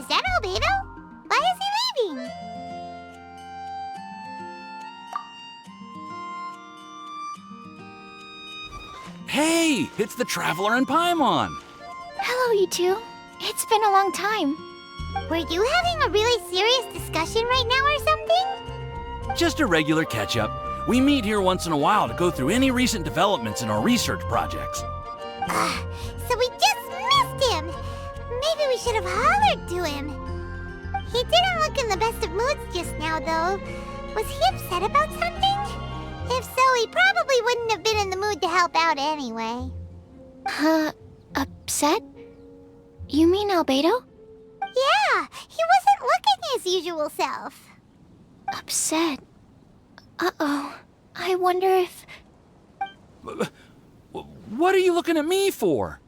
that Albedo? Why is he leaving? Hey, it's the Traveler and Paimon. Hello, you two. It's been a long time. Were you having a really serious discussion right now or something? Just a regular catch-up. We meet here once in a while to go through any recent developments in our research projects. So we just missed him. Maybe we should have hollered to him. He didn't look in the best of moods just now, though. Was he upset about something? If so, he probably wouldn't have been in the mood to help out anyway. Upset? You mean Albedo? Yeah, he wasn't looking his usual self. Upset? Uh-oh. I wonder if... What are you looking at me for?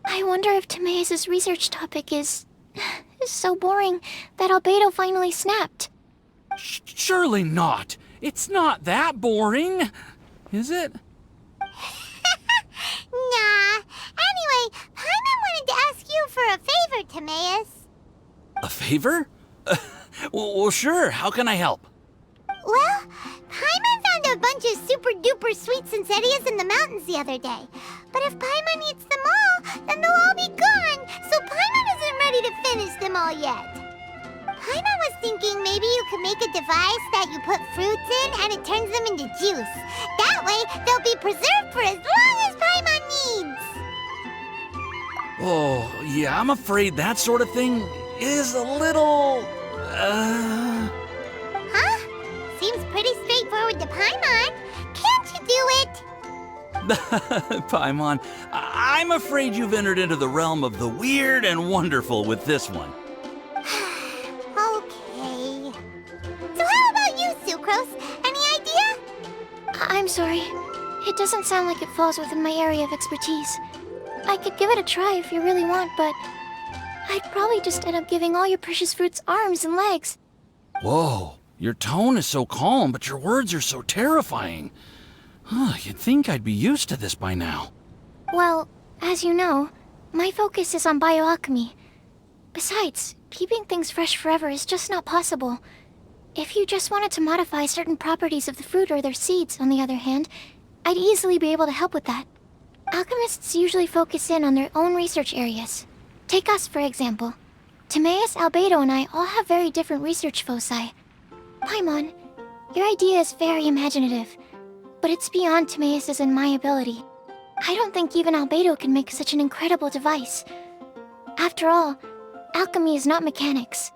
I wonder if Timaeus' research topic is so boring that Albedo finally snapped. Surely not. It's not that boring, is it? Nah. Anyway, Paimon wanted to ask you for a favor, Timaeus. A favor? Well, sure. How can I help? Well, Paimon found a bunch of super-duper sweet Sincerias in the mountains the other day. But if Paimon eats them all, then they'll all be gone, so Paimon isn't ready to finish them all yet. Paimon was thinking maybe you could make a device that you put fruits in and it turns them into juice. That way, they'll be preserved for as long as Paimon needs. Oh, yeah, I'm afraid that sort of thing is a little... Huh? Seems pretty straightforward to Paimon. Can't you do it? Paimon, I'm afraid you've entered into the realm of the weird and wonderful with this one. Okay. So how about you, Sucrose? Any idea? I'm sorry. It doesn't sound like it falls within my area of expertise. I could give it a try if you really want, but I'd probably just end up giving all your precious fruits arms and legs. Whoa, your tone is so calm, but your words are so terrifying. You'd think I'd be used to this by now. Well, as you know, my focus is on bioalchemy. Besides, keeping things fresh forever is just not possible. If you just wanted to modify certain properties of the fruit or their seeds, on the other hand, I'd easily be able to help with that. Alchemists usually focus in on their own research areas. Take us, for example. Timaeus, Albedo, and I all have very different research foci. Paimon, your idea is very imaginative, but it's beyond Timaeus' and my ability. I don't think even Albedo can make such an incredible device. After all, alchemy is not mechanics.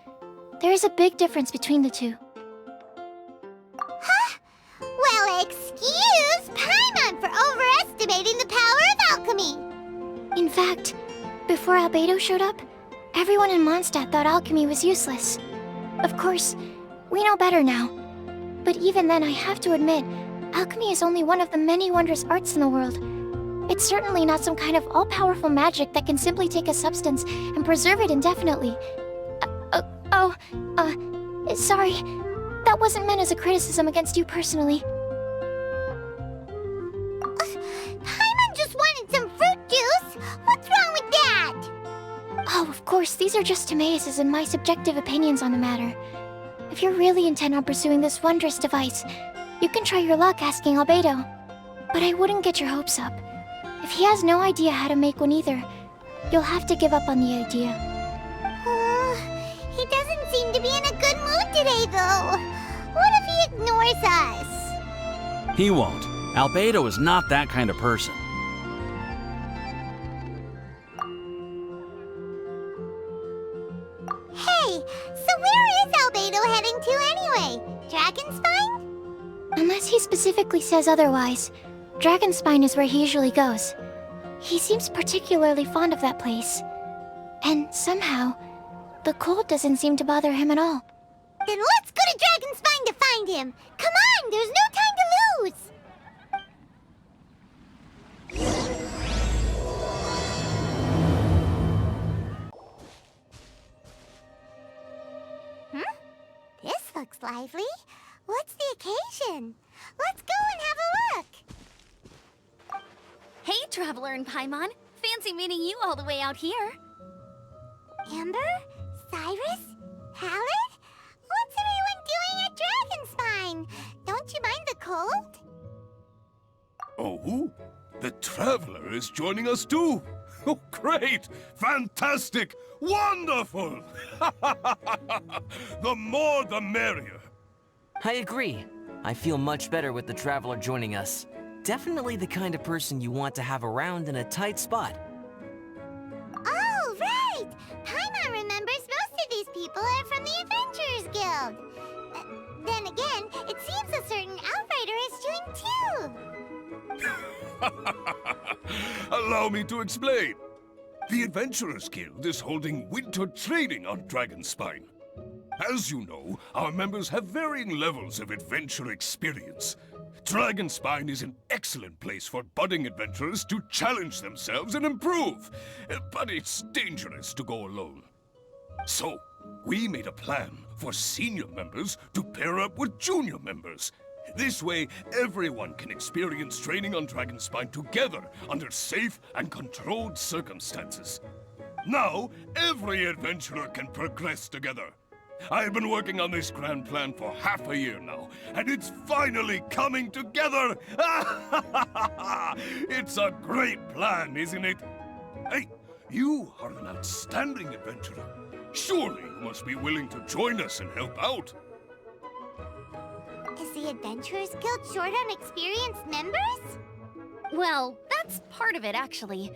There is a big difference between the two. Huh? Well, excuse Paimon for overestimating the power of alchemy. In fact, before Albedo showed up, everyone in Mondstadt thought alchemy was useless. Of course, we know better now. But even then, I have to admit, alchemy is only one of the many wondrous arts in the world. It's certainly not some kind of all-powerful magic that can simply take a substance and preserve it indefinitely. Sorry. That wasn't meant as a criticism against you personally. Paimon just wanted some fruit juice. What's wrong with that? Oh, of course, these are just Timaeus' and my subjective opinions on the matter. If you're really intent on pursuing this wondrous device, you can try your luck asking Albedo. But I wouldn't get your hopes up. If he has no idea how to make one either, you'll have to give up on the idea. He doesn't seem to be in a good mood today, though. What if he ignores us? He won't. Albedo is not that kind of person. Hey, so where is Albedo heading to anyway? Dragonspine? Unless he specifically says otherwise, Dragonspine is where he usually goes. He seems particularly fond of that place. And somehow, the cold doesn't seem to bother him at all. Then let's go to Dragonspine to find him. Come on, there's no time to lose. This looks lively. What's the occasion? Let's go and have a look. Hey, Traveler and Paimon. Fancy meeting you all the way out here. Amber? Cyrus? Halid? What's everyone doing at Dragonspine? Don't you mind the cold? Oh, the Traveler is joining us too. Oh, great! Fantastic! Wonderful! The more the merrier. I agree. I feel much better with the Traveler joining us. Definitely the kind of person you want to have around in a tight spot. Oh, right! Paimon remembers most of these people are from the Adventurers Guild. Then again, it seems a certain Outrider is doing too. Allow me to explain. The Adventurers Guild is holding winter training on Dragonspine. As you know, our members have varying levels of adventure experience. Dragonspine is an excellent place for budding adventurers to challenge themselves and improve, but it's dangerous to go alone. So, we made a plan for senior members to pair up with junior members. This way, everyone can experience training on Dragonspine together under safe and controlled circumstances. Now, every adventurer can progress together. I've been working on this grand plan for half a year now, and it's finally coming together! It's a great plan, isn't it? Hey, you are an outstanding adventurer. Surely you must be willing to join us and help out. Is the Adventurers Guild short on experienced members? Well, that's part of it, actually.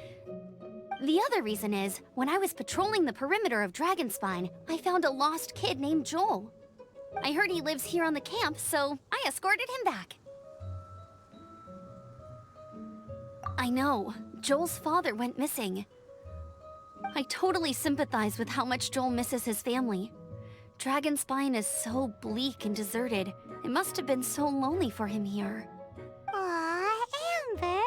The other reason is, when I was patrolling the perimeter of Dragonspine, I found a lost kid named Joel. I heard he lives here on the camp, so I escorted him back. I know, Joel's father went missing. I totally sympathize with how much Joel misses his family. Dragonspine is so bleak and deserted. It must have been so lonely for him here. Aw, Amber.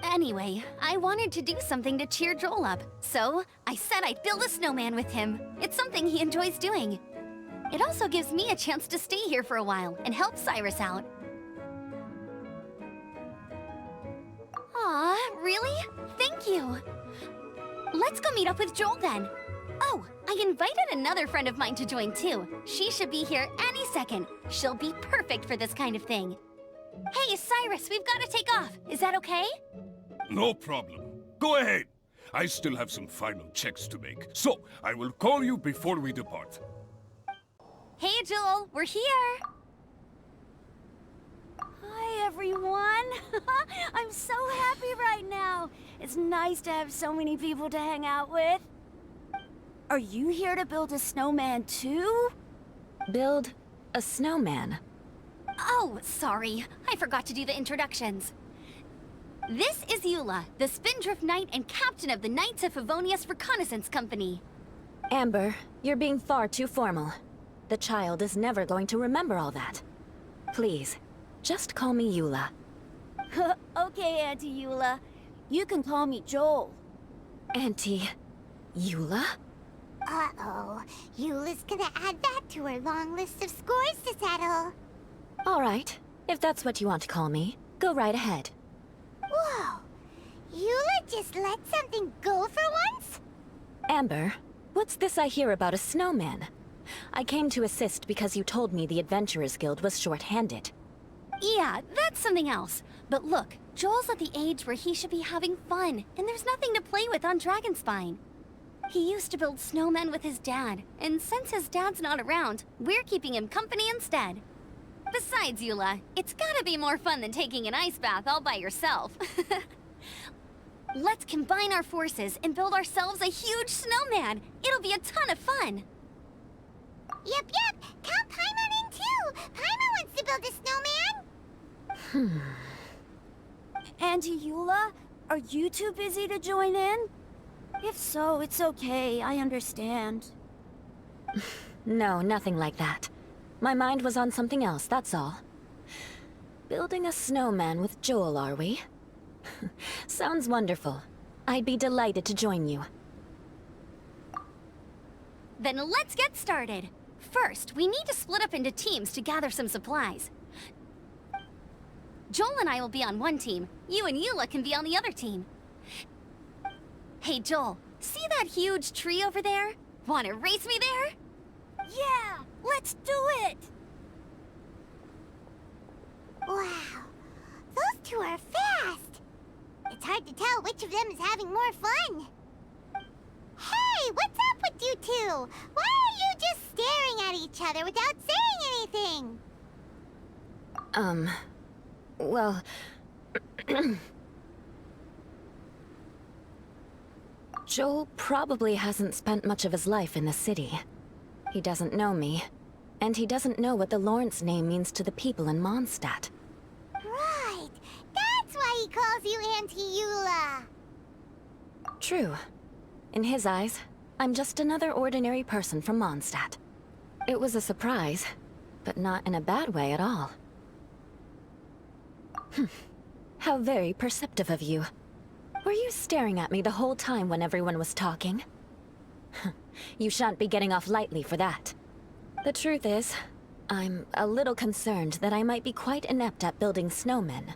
Anyway, I wanted to do something to cheer Joel up, so I said I'd build a snowman with him. It's something he enjoys doing. It also gives me a chance to stay here for a while and help Cyrus out. Aw, really? Thank you. Let's go meet up with Joel then. Oh, I invited another friend of mine to join too. She should be here any second. She'll be perfect for this kind of thing. Hey, Cyrus, we've got to take off. Is that okay? No problem. Go ahead. I still have some final checks to make, so I will call you before we depart. Hey, Joel, we're here. Hi, everyone. I'm so happy right now. It's nice to have so many people to hang out with. Are you here to build a snowman too? Build a snowman? Oh, sorry. I forgot to do the introductions. This is Eula, the Spindrift Knight and captain of the Knights of Favonius Reconnaissance Company. Amber, you're being far too formal. The child is never going to remember all that. Please, just call me Eula. Okay, Auntie Eula. You can call me Joel. Auntie Eula? Uh-oh. Eula's gonna add that to her long list of scores to settle. All right, if that's what you want to call me, go right ahead. Whoa. Eula just let something go for once? Amber, what's this I hear about a snowman? I came to assist because you told me the Adventurers Guild was short-handed. Yeah, that's something else. But look, Joel's at the age where he should be having fun, and there's nothing to play with on Dragonspine. He used to build snowmen with his dad, and since his dad's not around, we're keeping him company instead. Besides, Eula, it's gotta be more fun than taking an ice bath all by yourself. Let's combine our forces and build ourselves a huge snowman. It'll be a ton of fun. Yep. Count Paimon in too. Paimon wants to build a snowman. Auntie Eula, are you too busy to join in? If so, it's okay. I understand. No, nothing like that. My mind was on something else, that's all. Building a snowman with Joel, are we? Sounds wonderful. I'd be delighted to join you. Then let's get started. First, we need to split up into teams to gather some supplies. Joel and I will be on one team. You and Eula can be on the other team. Hey, Joel, see that huge tree over there? Wanna race me there? Yeah, let's do it! Wow, those two are fast. It's hard to tell which of them is having more fun. Hey, what's up with you two? Why are you just staring at each other without saying anything? Well... Joel probably hasn't spent much of his life in the city. He doesn't know me, and he doesn't know what the Lawrence name means to the people in Mondstadt. Right, that's why he calls you Auntie Eula. True. In his eyes, I'm just another ordinary person from Mondstadt. It was a surprise, but not in a bad way at all. How very perceptive of you. Were you staring at me the whole time when everyone was talking? You shan't be getting off lightly for that. The truth is, I'm a little concerned that I might be quite inept at building snowmen.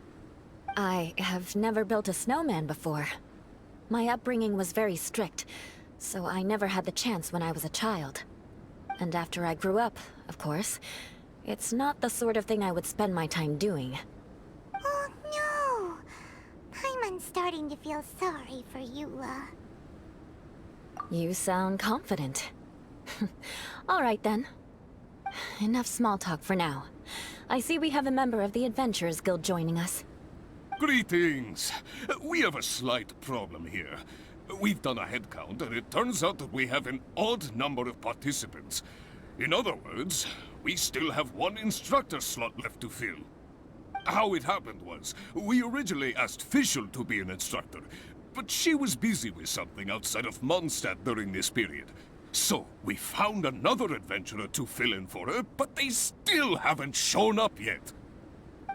I have never built a snowman before. My upbringing was very strict, so I never had the chance when I was a child. And after I grew up, of course, it's not the sort of thing I would spend my time doing. Oh no! Paimon's starting to feel sorry for Eula. You sound confident. All right then. Enough small talk for now. I see we have a member of the Adventurers Guild joining us. Greetings. We have a slight problem here. We've done a head count, and it turns out that we have an odd number of participants. In other words, we still have one instructor slot left to fill. How it happened was, we originally asked Fischl to be an instructor, but she was busy with something outside of Mondstadt during this period. So, we found another adventurer to fill in for her, but they still haven't shown up yet.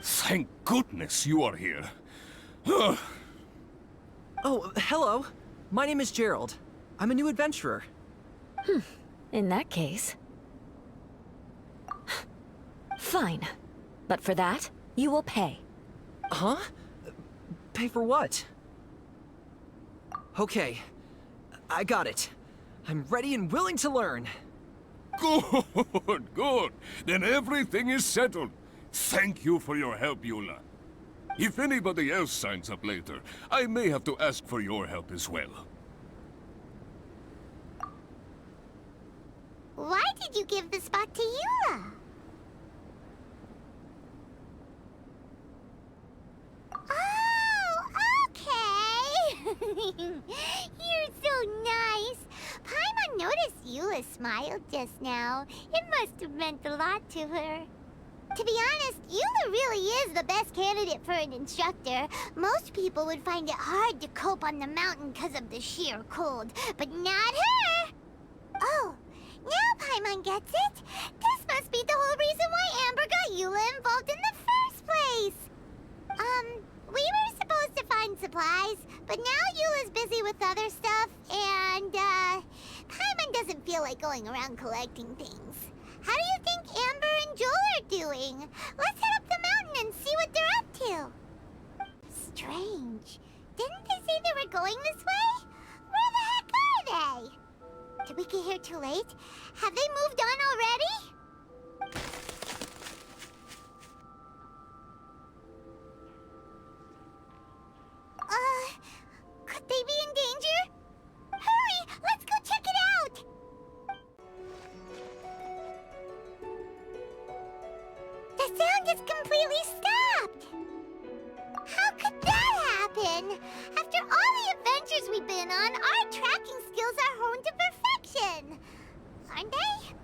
Thank goodness you are here. Oh, hello. My name is Gerald. I'm a new adventurer. In that case... Fine. But for that, you will pay. Huh? Pay for what? Okay. I got it. I'm ready and willing to learn. Good, good. Then everything is settled. Thank you for your help, Eula. If anybody else signs up later, I may have to ask for your help as well. Why did you give the spot to Eula? Oh, okay. You're so nice. Paimon noticed Eula smiled just now. It must have meant a lot to her. To be honest, Eula really is the best candidate for an instructor. Most people would find it hard to cope on the mountain because of the sheer cold, but not her! Oh, now Paimon gets it. This must be the whole reason why Amber got Eula involved in the first place. We were supposed to find supplies, but now Eula's busy with other stuff, and, Paimon doesn't feel like going around collecting things. How do you think Amber and Joel are doing? Let's head up the mountain and see what they're up to. Strange. Didn't they say they were going this way? Where the heck are they? Did we get here too late? Have they moved on already? Could they be in danger? Hurry! Let's go check it out! The sound just completely stopped! How could that happen? After all the adventures we've been on, our tracking skills are honed to perfection! Aren't they?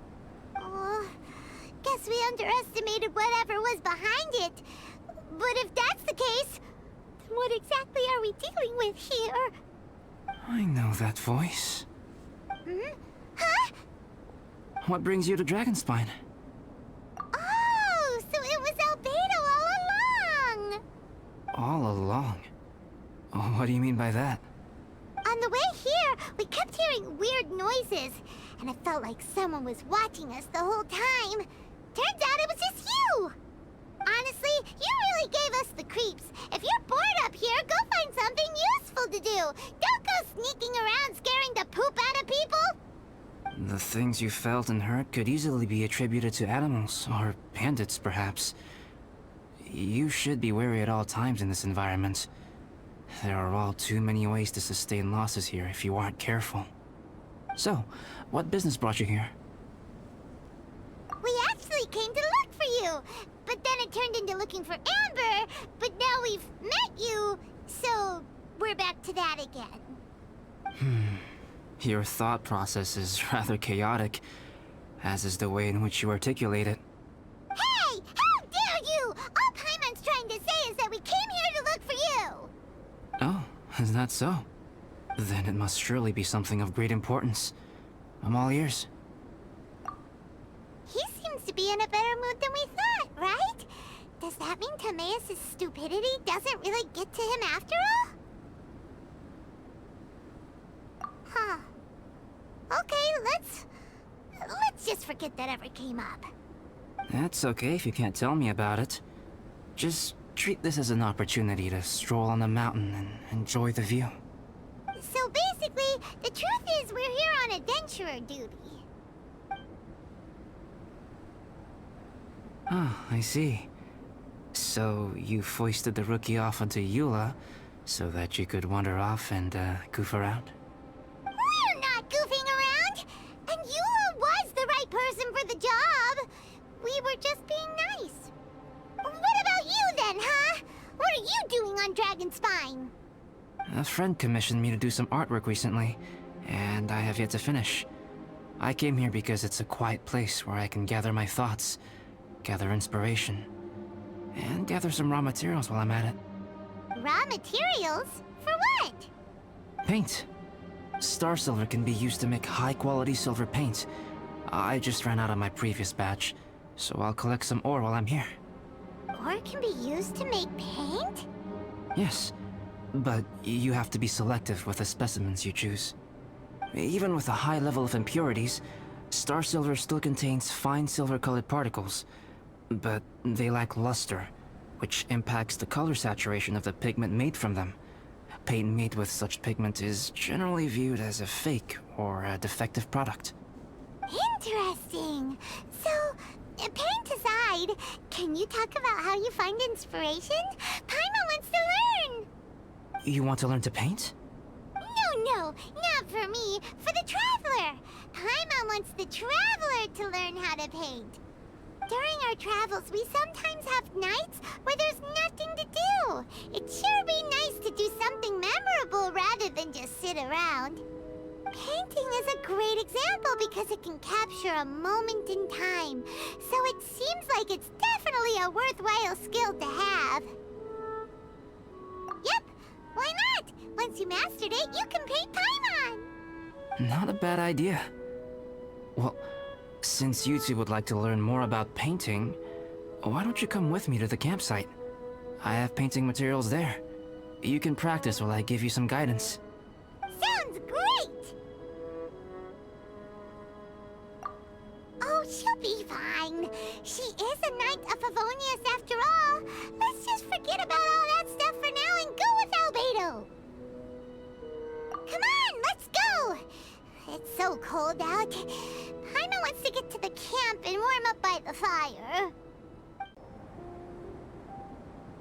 Oh, guess we underestimated whatever was behind it. But if that's the case, then what exactly are we dealing with here? I know that voice. Hmm? Huh? What brings you to Dragonspine? Oh, so it was Albedo all along! All along? Oh, what do you mean by that? On the way here, we kept hearing weird noises, and it felt like someone was watching us the whole time. Turns out it was just you! Honestly, you really gave us the creeps. If you're bored up here, go find something useful to do. Don't go sneaking around scaring the poop out of people. The things you felt and hurt could easily be attributed to animals, or bandits perhaps. You should be wary at all times in this environment. There are all too many ways to sustain losses here if you aren't careful. So, what business brought you here? We actually came to look for you, but then it turned into looking for Amber, but now we've met you, so we're back to that again. Your thought process is rather chaotic, as is the way in which you articulate it. Hey! How dare you! All Paimon's trying to say is that we came here to look for you! Oh, is that so? Then it must surely be something of great importance. I'm all ears. He seems to be in a better mood than we thought, right? Does that mean Timaeus' stupidity doesn't really get to him after all? Huh. Okay, let's just forget that ever came up. That's okay if you can't tell me about it. Just treat this as an opportunity to stroll on the mountain and enjoy the view. So basically, the truth is we're here on adventurer duty. Ah, I see. So you foisted the rookie off onto Eula so that you could wander off and goof around? We're not goofing around! And Eula was the right person for the job! We were just being nice. What about you then, huh? What are you doing on Dragonspine? A friend commissioned me to do some artwork recently, and I have yet to finish. I came here because it's a quiet place where I can gather my thoughts, gather inspiration, and gather some raw materials while I'm at it. Raw materials? For what? Paint. Star silver can be used to make high-quality silver paint. I just ran out of my previous batch, so I'll collect some ore while I'm here. Ore can be used to make paint? Yes, but you have to be selective with the specimens you choose. Even with a high level of impurities, star silver still contains fine silver-colored particles, but they lack luster, which impacts the color saturation of the pigment made from them. Paint made with such pigment is generally viewed as a fake or a defective product. Interesting. So, paint aside, can you talk about how you find inspiration? Paimon wants to learn! You want to learn to paint? No, not for me. For the Traveler. Paimon wants the Traveler to learn how to paint. During our travels, we sometimes have nights where there's nothing to do. It'd sure be nice to do something memorable rather than just sit around. Painting is a great example because it can capture a moment in time. So it seems like it's definitely a worthwhile skill to have. Yep, why not? Once you mastered it, you can paint Paimon. Not a bad idea. Well, since you two would like to learn more about painting, why don't you come with me to the campsite? I have painting materials there. You can practice while I give you some guidance. Sounds great! Oh, she'll be fine. She is a Knight of Favonius after all. Let's just forget about all that stuff for now and go with Albedo. Come on, let's go! It's so cold out. Paimon wants to get to the camp and warm up by the fire.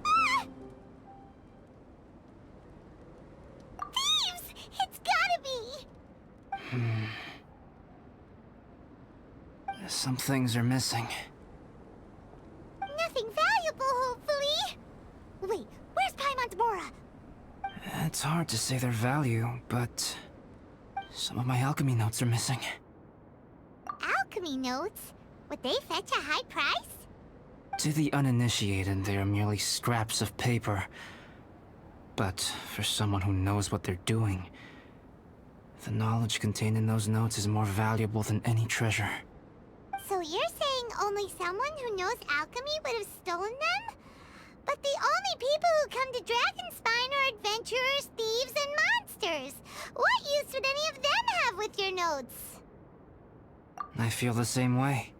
Ah! Thieves! It's gotta be! Some things are missing. Nothing valuable, hopefully. Wait, where's Paimon's Mora? It's hard to say their value, but some of my alchemy notes are missing. Alchemy notes? Would they fetch a high price? To the uninitiated, they are merely scraps of paper. But for someone who knows what they're doing, the knowledge contained in those notes is more valuable than any treasure. So you're saying only someone who knows alchemy would have stolen them? But the only people who come to Dragonspine are adventurers, thieves, and monsters. What use would any of them have with your notes? I feel the same way.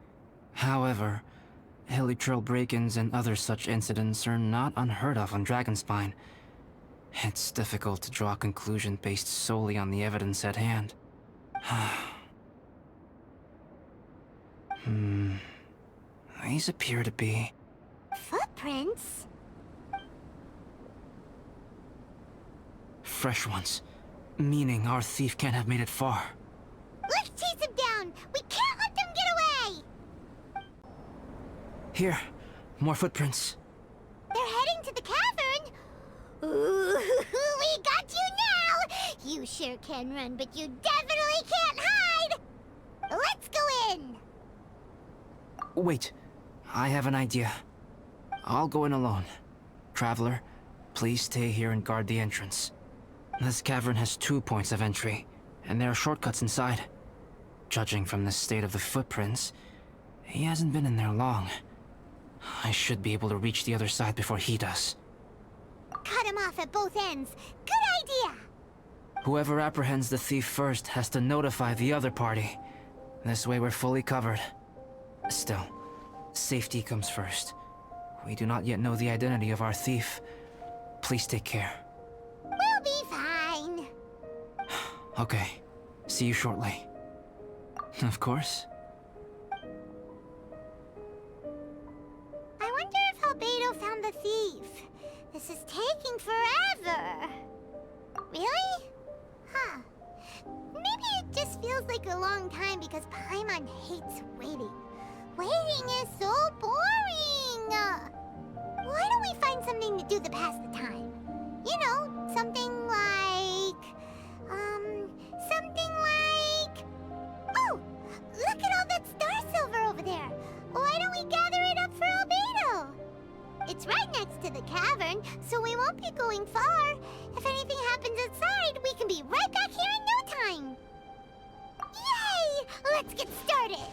However, Hilichurl break-ins and other such incidents are not unheard of on Dragonspine. It's difficult to draw a conclusion based solely on the evidence at hand. These appear to be... Footprints? fresh ones. Meaning our thief can't have made it far. Let's chase him down! We can't let them get away! Here, more footprints. They're heading to the cavern! Ooh, we got you now! You sure can run, but you definitely can't hide! Let's go in! Wait, I have an idea. I'll go in alone. Traveler, please stay here and guard the entrance. This cavern has 2 points of entry, and there are shortcuts inside. Judging from the state of the footprints, he hasn't been in there long. I should be able to reach the other side before he does. Cut him off at both ends. Good idea! Whoever apprehends the thief first has to notify the other party. This way we're fully covered. Still, safety comes first. We do not yet know the identity of our thief. Please take care. We'll be fine. Okay. See you shortly. Of course. I wonder if Albedo found the thief. This is taking forever. Really? Huh. Maybe it just feels like a long time because Paimon hates waiting. Waiting is so boring! Why don't we find something to do to pass the time? You know, something like... Oh! Look at all that star silver over there! Why don't we gather it up for Albedo? It's right next to the cavern, so we won't be going far. If anything happens outside, we can be right back here in no time. Yay! Let's get started!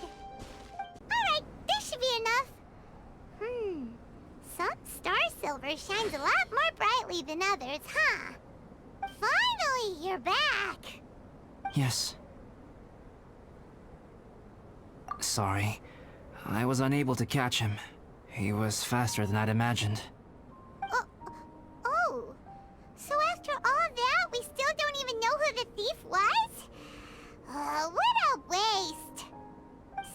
Alright, this should be enough. Some star silver shines a lot more brightly than others, huh? Finally, you're back! Yes. Sorry. I was unable to catch him. He was faster than I'd imagined. Oh. So after all that, we still don't even know who the thief was? What a waste!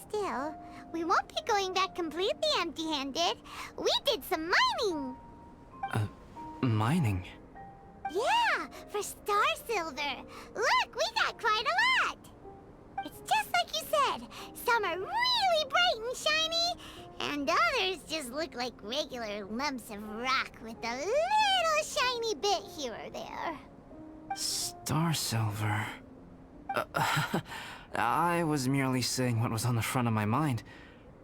Still, we won't be going back completely empty-handed. We did some mining! Mining? Yeah, for star silver. Look, we got quite a lot! It's just like you said. Some are really bright and shiny, and others just look like regular lumps of rock with a little shiny bit here or there. Star silver. I was merely saying what was on the front of my mind.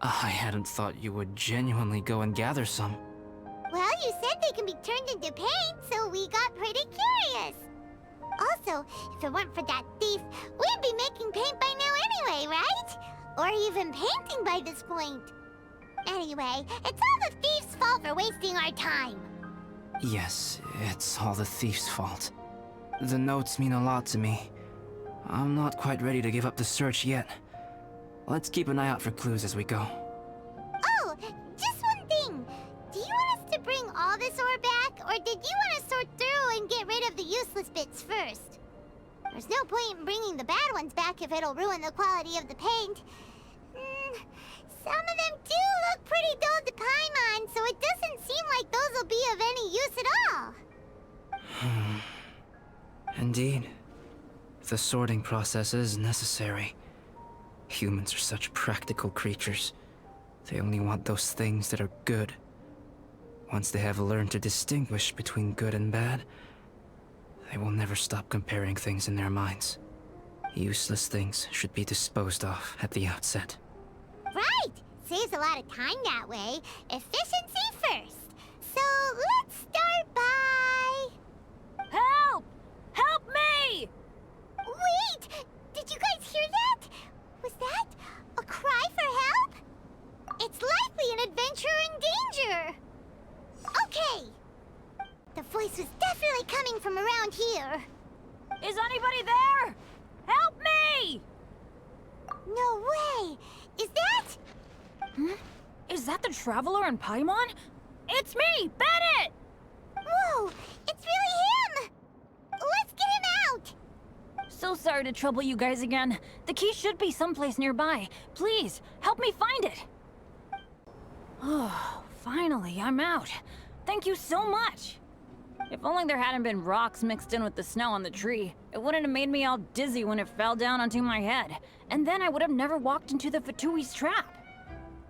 I hadn't thought you would genuinely go and gather some. Well, you said they can be turned into paint, so we got pretty curious. Also, if it weren't for that thief, we'd be making paint by now anyway, right? Or even painting by this point. Anyway, it's all the thief's fault for wasting our time. Yes, it's all the thief's fault. The notes mean a lot to me. I'm not quite ready to give up the search yet. Let's keep an eye out for clues as we go. Oh, just one thing. Do you want us to bring all this ore back, or did you want to sort through and get rid of the useless bits first? There's no point in bringing the bad ones back if it'll ruin the quality of the paint. Some of them do look pretty dull to Paimon, so it doesn't seem like those will be of any use at all. Indeed. The sorting process is necessary. Humans are such practical creatures. They only want those things that are good. Once they have learned to distinguish between good and bad, they will never stop comparing things in their minds. Useless things should be disposed of at the outset. Right! Saves a lot of time that way. Efficiency first. So let's start by... Help! Help me! Wait! Did you guys hear that? Was that a cry for help? It's likely an adventurer in danger. Okay. The voice was definitely coming from around here. Is anybody there? Help me! No way! Is that... Is that the Traveler in Paimon? It's me, Bennett! Whoa! It's really him! Let's get him out! So sorry to trouble you guys again. The key should be someplace nearby. Please, help me find it. Oh, finally, I'm out. Thank you so much. If only there hadn't been rocks mixed in with the snow on the tree, it wouldn't have made me all dizzy when it fell down onto my head. And then I would have never walked into the Fatui's trap.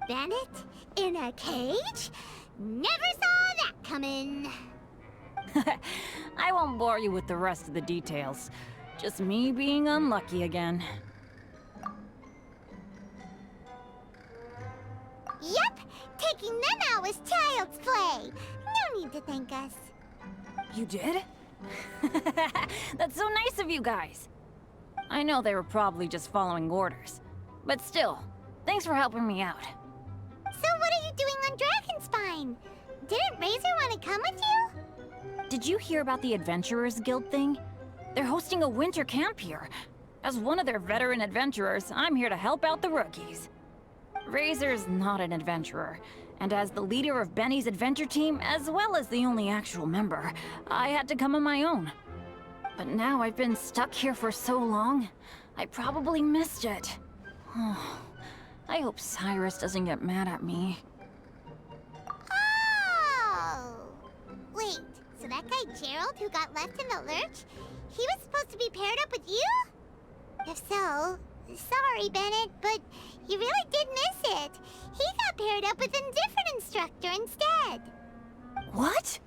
Bennett? In a cage? Never saw that coming. I won't bore you with the rest of the details. Just me being unlucky again. Yep, taking them out was child's play. No need to thank us. You did? That's so nice of you guys. I know they were probably just following orders. But still, thanks for helping me out. So what are you doing on Dragonspine? Didn't Razor want to come with you? Did you hear about the Adventurers Guild thing? They're hosting a winter camp here. As one of their veteran adventurers, I'm here to help out the rookies. Razor's not an adventurer, and as the leader of Benny's adventure team, as well as the only actual member, I had to come on my own. But now I've been stuck here for so long, I probably missed it. Oh, I hope Cyrus doesn't get mad at me. Oh! Wait, so that guy Gerald who got left in the lurch, he was supposed to be paired up with you? If so, sorry, Bennett, but you really did miss it. He got paired up with a different instructor instead. What?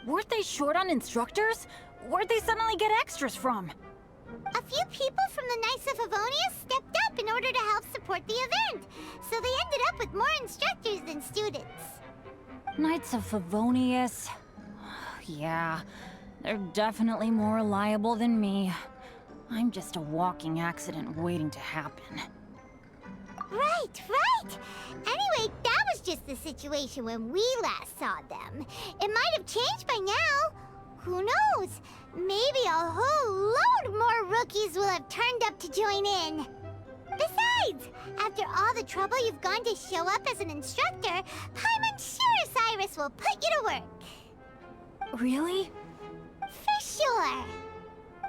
Weren't they short on instructors? Where'd they suddenly get extras from? A few people from the Knights of Avonia stepped up in order to help support the event, so they ended up with more instructors than students. Knights of Favonius. Yeah, they're definitely more reliable than me. I'm just a walking accident waiting to happen. Right, right! Anyway, that was just the situation when we last saw them. It might have changed by now. Who knows? Maybe a whole load more rookies will have turned up to join in. Besides, after all the trouble you've gone to show up as an instructor, Paimon's sure Cyrus will put you to work. Really? For sure.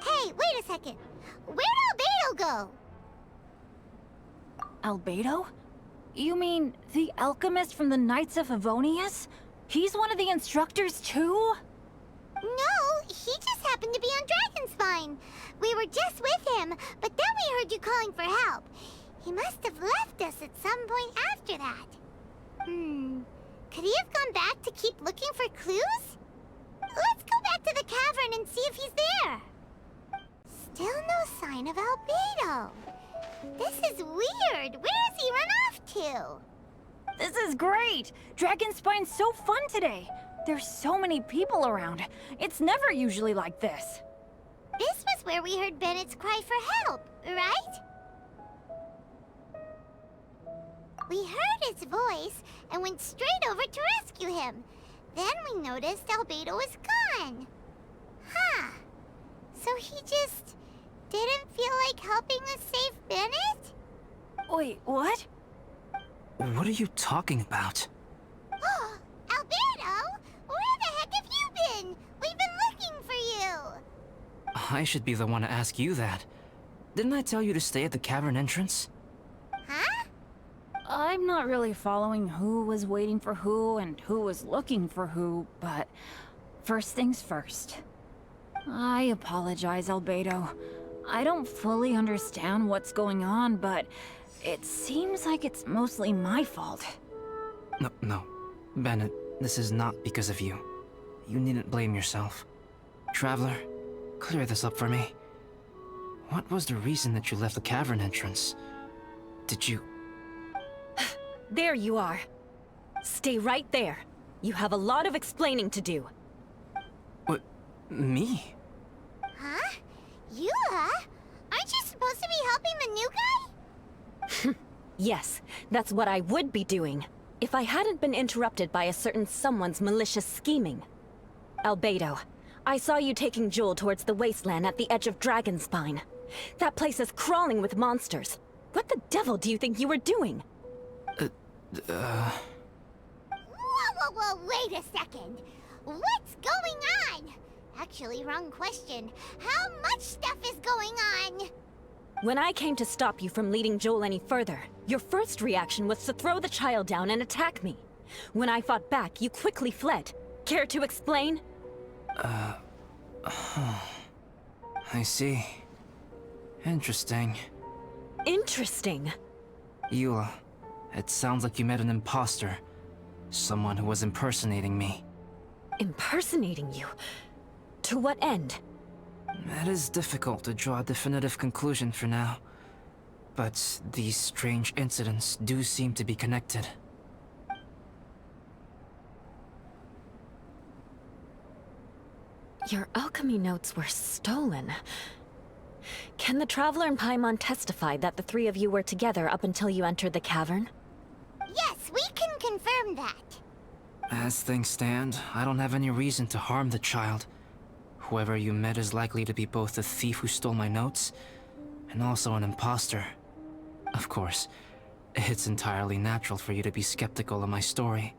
Hey, wait a second. Where'd Albedo go? Albedo? You mean the alchemist from the Knights of Favonius? He's one of the instructors too? No, he just happened to be on Dragonspine. We were just with him, but then we heard you calling for help. He must have left us at some point after that. Could he have gone back to keep looking for clues? Let's go back to the cavern and see if he's there. Still no sign of Albedo. This is weird. Where has he run off to? This is great! Dragonspine's so fun today! There's so many people around. It's never usually like this. This was where we heard Bennett's cry for help, right? We heard his voice and went straight over to rescue him. Then we noticed Albedo was gone. Huh. So he just didn't feel like helping us save Bennett? Wait, what? What are you talking about? Oh, Albedo! Where the heck have you been? We've been looking for you! I should be the one to ask you that. Didn't I tell you to stay at the cavern entrance? Huh? I'm not really following who was waiting for who and who was looking for who, but first things first. I apologize, Albedo. I don't fully understand what's going on, but it seems like it's mostly my fault. No. Bennett, this is not because of you. You needn't blame yourself. Traveler, clear this up for me. What was the reason that you left the cavern entrance? Did you... There you are. Stay right there. You have a lot of explaining to do. What? Me? Huh? You, huh? Aren't you supposed to be helping the new guy? Yes, that's what I would be doing, if I hadn't been interrupted by a certain someone's malicious scheming. Albedo, I saw you taking Joel towards the wasteland at the edge of Dragonspine. That place is crawling with monsters. What the devil do you think you were doing? Whoa, wait a second. What's going on? Actually, wrong question. How much stuff is going on? When I came to stop you from leading Joel any further, your first reaction was to throw the child down and attack me. When I fought back, you quickly fled. Care to explain? I see. Interesting. Interesting. Eula, it sounds like you met an imposter. Someone who was impersonating me. Impersonating you? To what end? It is difficult to draw a definitive conclusion for now. But these strange incidents do seem to be connected. Your alchemy notes were stolen. Can the Traveler and Paimon testify that the three of you were together up until you entered the cavern? Yes, we can confirm that. As things stand, I don't have any reason to harm the child. Whoever you met is likely to be both the thief who stole my notes, and also an imposter. Of course, it's entirely natural for you to be skeptical of my story.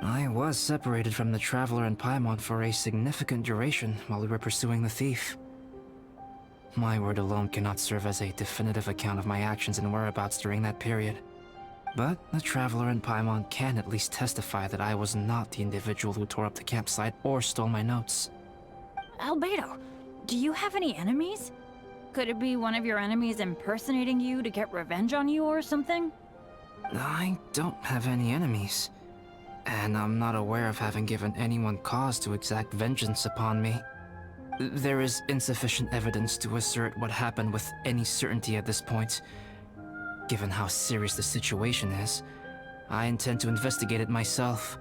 I was separated from the Traveler and Paimon for a significant duration while we were pursuing the thief. My word alone cannot serve as a definitive account of my actions and whereabouts during that period. But the Traveler and Paimon can at least testify that I was not the individual who tore up the campsite or stole my notes. Albedo, do you have any enemies? Could it be one of your enemies impersonating you to get revenge on you or something? I don't have any enemies. And I'm not aware of having given anyone cause to exact vengeance upon me. There is insufficient evidence to assert what happened with any certainty at this point. Given how serious the situation is, I intend to investigate it myself,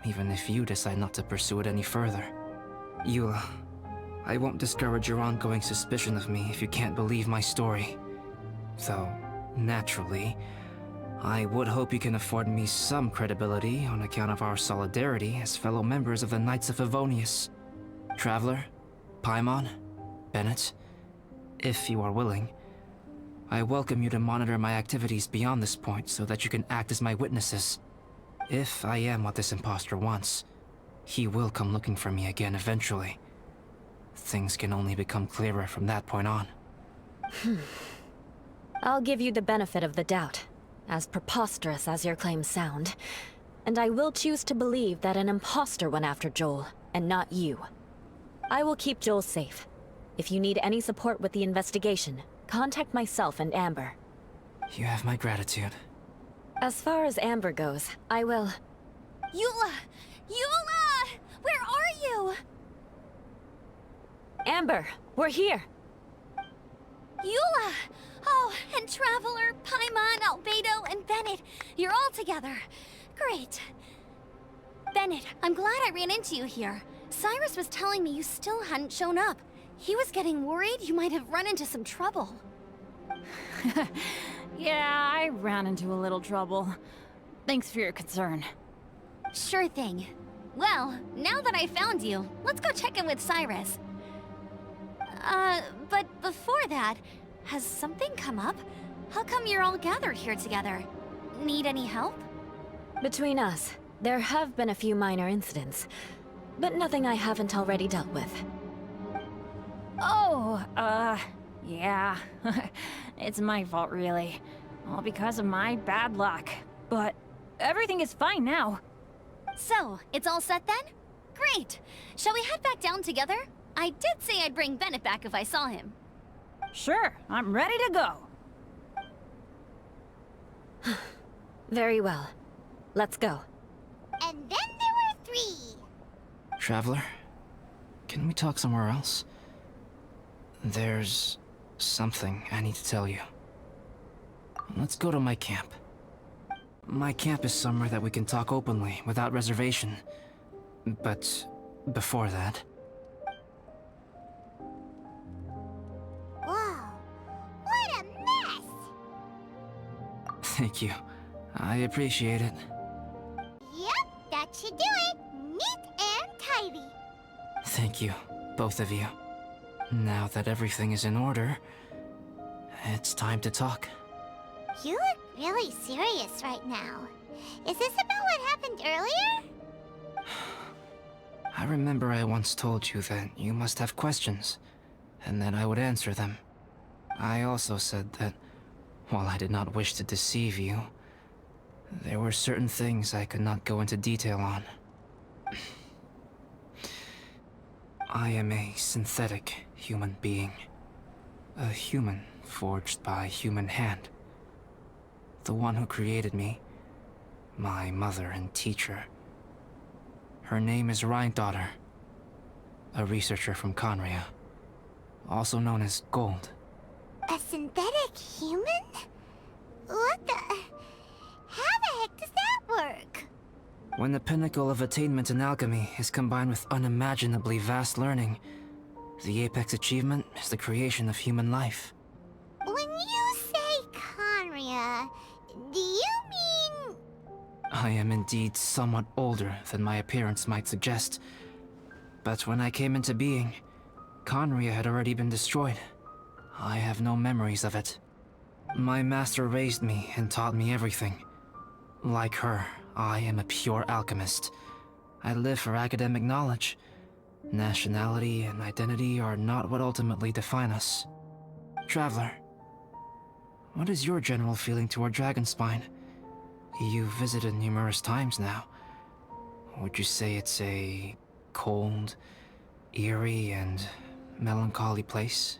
even if you decide not to pursue it any further. Eula, I won't discourage your ongoing suspicion of me if you can't believe my story. Though, naturally, I would hope you can afford me some credibility on account of our solidarity as fellow members of the Knights of Favonius. Traveler, Paimon, Bennett, if you are willing, I welcome you to monitor my activities beyond this point so that you can act as my witnesses. If I am what this imposter wants, he will come looking for me again eventually. Things can only become clearer from that point on. I'll give you the benefit of the doubt, as preposterous as your claims sound. And I will choose to believe that an imposter went after Joel, and not you. I will keep Joel safe. If you need any support with the investigation, contact myself and Amber. You have my gratitude. As far as Amber goes, I will... Eula! Eula! Where are you? Amber, we're here! Eula! Oh, and Traveler, Paimon, Albedo, and Bennett. You're all together. Great. Bennett, I'm glad I ran into you here. Cyrus was telling me you still hadn't shown up. He was getting worried you might have run into some trouble. Yeah, I ran into a little trouble. Thanks for your concern. Sure thing. Well, now that I found you, let's go check in with Cyrus. But before that, has something come up? How come you're all gathered here together? Need any help? Between us, there have been a few minor incidents, but nothing I haven't already dealt with. Oh, yeah. It's my fault, really. All because of my bad luck. But everything is fine now. So, it's all set then? Great! Shall we head back down together? I did say I'd bring Bennett back if I saw him. Sure, I'm ready to go. Very well. Let's go. And then there were 3. Traveler, can we talk somewhere else? There's something I need to tell you. Let's go to my camp. My camp is somewhere that we can talk openly, without reservation. But before that... Whoa, what a mess! Thank you. I appreciate it. Yep, that should do it. Neat and tidy. Thank you, both of you. Now that everything is in order, it's time to talk. You look really serious right now. Is this about what happened earlier? I remember I once told you that you must have questions, and that I would answer them. I also said that, while I did not wish to deceive you, there were certain things I could not go into detail on. I am a synthetic human being. A human forged by human hand. The one who created me, my mother and teacher. Her name is Rhine-daughter, a researcher from Conria, also known as Gold. A synthetic human? What the... How the heck does that work? When the pinnacle of attainment in alchemy is combined with unimaginably vast learning, the apex achievement is the creation of human life. When you say Conria, do you mean... I am indeed somewhat older than my appearance might suggest. But when I came into being, Conria had already been destroyed. I have no memories of it. My master raised me and taught me everything. Like her, I am a pure alchemist. I live for academic knowledge. Nationality and identity are not what ultimately define us. Traveler, what is your general feeling toward Dragonspine? You've visited numerous times now. Would you say it's a cold, eerie, and melancholy place?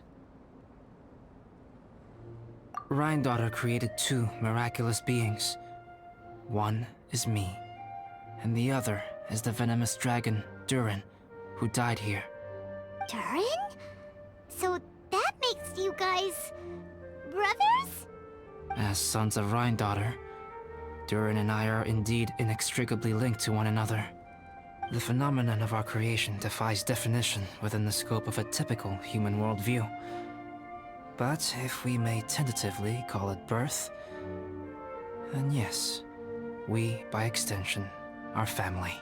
Rhine-daughter created two miraculous beings. One is me, and the other is the venomous dragon, Durin, who died here. Durin? So that makes you guys... brothers? As sons of Rhine-daughter, Durin and I are indeed inextricably linked to one another. The phenomenon of our creation defies definition within the scope of a typical human worldview. But if we may tentatively call it birth, then yes, we, by extension, are family.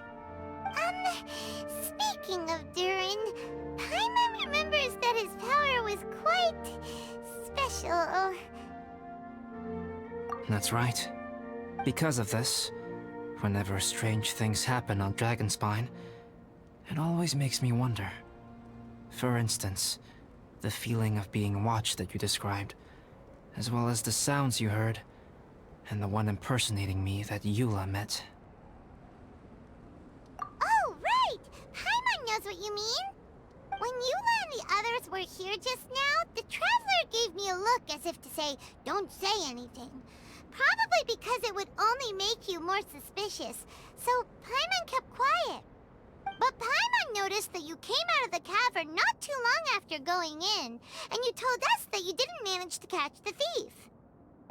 Speaking of Durin, Paimon remembers that his power was quite... special. That's right. Because of this, whenever strange things happen on Dragonspine, it always makes me wonder. For instance, the feeling of being watched that you described, as well as the sounds you heard, and the one impersonating me that Eula met. Oh, right! Paimon knows what you mean! When Eula and the others were here just now, the Traveler gave me a look as if to say, don't say anything. Probably because it would only make you more suspicious, so Paimon kept quiet. But Paimon noticed that you came out of the cavern not too long after going in, and you told us that you didn't manage to catch the thief.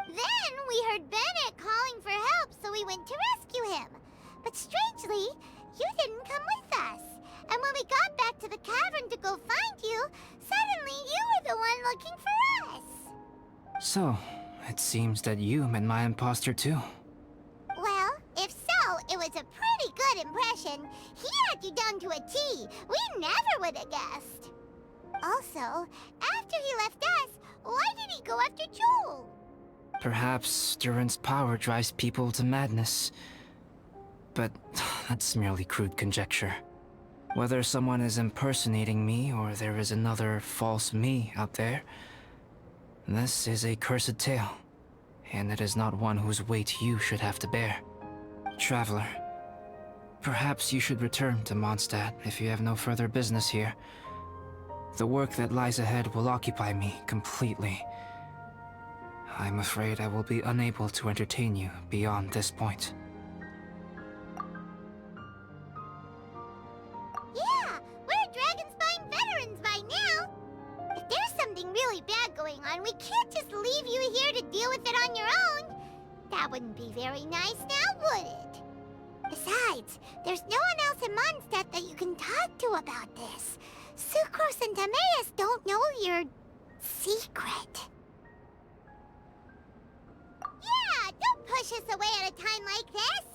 Then we heard Bennett calling for help, so we went to rescue him. But strangely, you didn't come with us. And when we got back to the cavern to go find you, suddenly you were the one looking for us. So, it seems that you met my imposter too. Well, if so, it was a pretty good impression. He had you down to a T. We never would have guessed. Also, after he left us, why did he go after Joel? Perhaps Durin's power drives people to madness. But that's merely crude conjecture. Whether someone is impersonating me or there is another false me out there, this is a cursed tale, and it is not one whose weight you should have to bear. Traveler, perhaps you should return to Mondstadt if you have no further business here. The work that lies ahead will occupy me completely. I'm afraid I will be unable to entertain you beyond this point. Yeah, we're Dragonspine veterans by now. If there's something really bad going on, we can't just leave you here to deal with it on your own. That wouldn't be very nice now, would it? Besides, there's no one else in Mondstadt that you can talk to about this. Sucrose and Timaeus don't know your secret. Yeah, don't push us away at a time like this.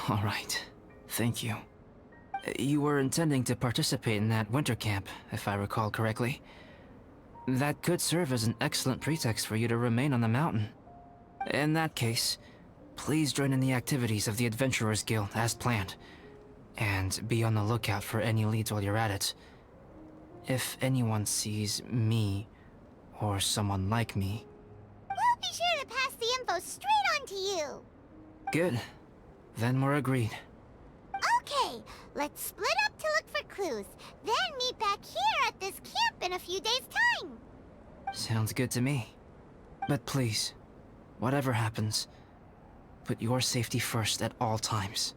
All right. Thank you. You were intending to participate in that winter camp, if I recall correctly. That could serve as an excellent pretext for you to remain on the mountain. In that case, please join in the activities of the Adventurers Guild as planned. And be on the lookout for any leads while you're at it. If anyone sees me, or someone like me... We'll be sure to pass the info straight on to you. Good. Then we're agreed. Okay, let's split up to look for clues, then meet back here at this camp in a few days' time. Sounds good to me. But please, whatever happens, put your safety first at all times.